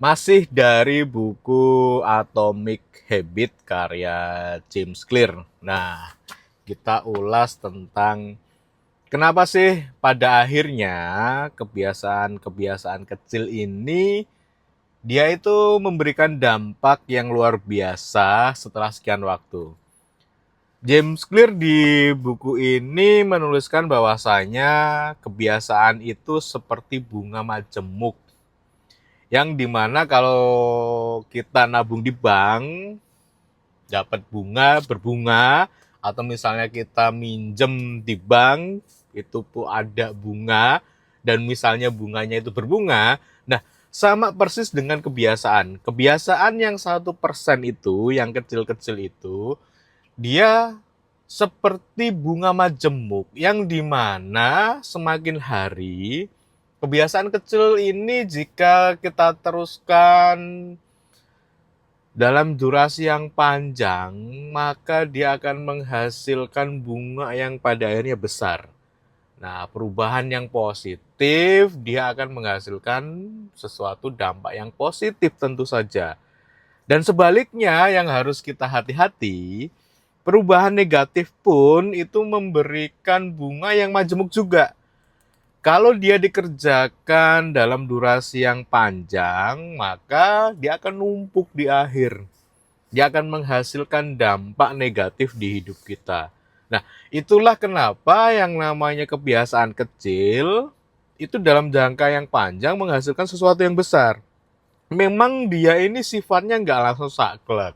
Masih dari buku Atomic Habit karya James Clear. Nah, kita ulas tentang kenapa sih pada akhirnya kebiasaan-kebiasaan kecil ini dia itu memberikan dampak yang luar biasa setelah sekian waktu. James Clear di buku ini menuliskan bahwasanya kebiasaan itu seperti bunga majemuk, yang dimana kalau kita nabung di bank dapat berbunga, atau misalnya kita minjem di bank itu pun ada bunga, dan misalnya bunganya itu berbunga. Nah, sama persis dengan kebiasaan yang 1% itu, yang kecil-kecil itu, dia seperti bunga majemuk, yang dimana semakin hari kebiasaan kecil ini jika kita teruskan dalam durasi yang panjang, maka dia akan menghasilkan bunga yang pada akhirnya besar. Nah, perubahan yang positif, dia akan menghasilkan sesuatu dampak yang positif tentu saja. Dan sebaliknya yang harus kita hati-hati, perubahan negatif pun itu memberikan bunga yang majemuk juga. Kalau dia dikerjakan dalam durasi yang panjang, maka dia akan numpuk di akhir. Dia akan menghasilkan dampak negatif di hidup kita. Nah, itulah kenapa yang namanya kebiasaan kecil itu dalam jangka yang panjang menghasilkan sesuatu yang besar. Memang dia ini sifatnya nggak langsung saklek.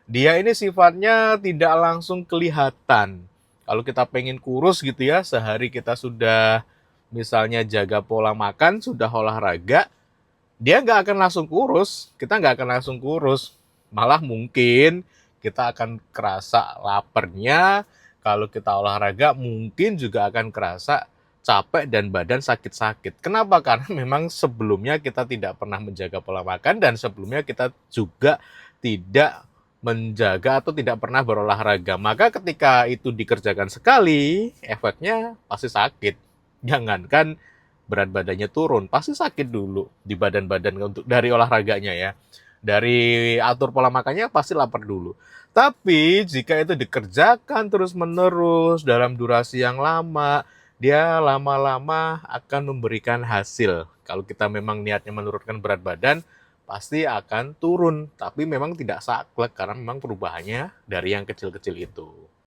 Dia ini sifatnya tidak langsung kelihatan. Kalau kita pengen kurus gitu ya, sehari kita sudah misalnya jaga pola makan, sudah olahraga, dia nggak akan langsung kurus. Kita nggak akan langsung kurus. Malah mungkin kita akan kerasa laparnya. Kalau kita olahraga mungkin juga akan kerasa capek dan badan sakit-sakit. Kenapa? Karena memang sebelumnya kita tidak pernah menjaga pola makan, dan sebelumnya kita juga tidak menjaga atau tidak pernah berolahraga. Maka ketika itu dikerjakan sekali, efeknya pasti sakit. Jangankan berat badannya turun, pasti sakit dulu di badan-badan untuk dari olahraganya ya. Dari atur pola makannya pasti lapar dulu. Tapi jika itu dikerjakan terus-menerus dalam durasi yang lama, dia lama-lama akan memberikan hasil. Kalau kita memang niatnya menurunkan berat badan, pasti akan turun. Tapi memang tidak saklek karena memang perubahannya dari yang kecil-kecil itu.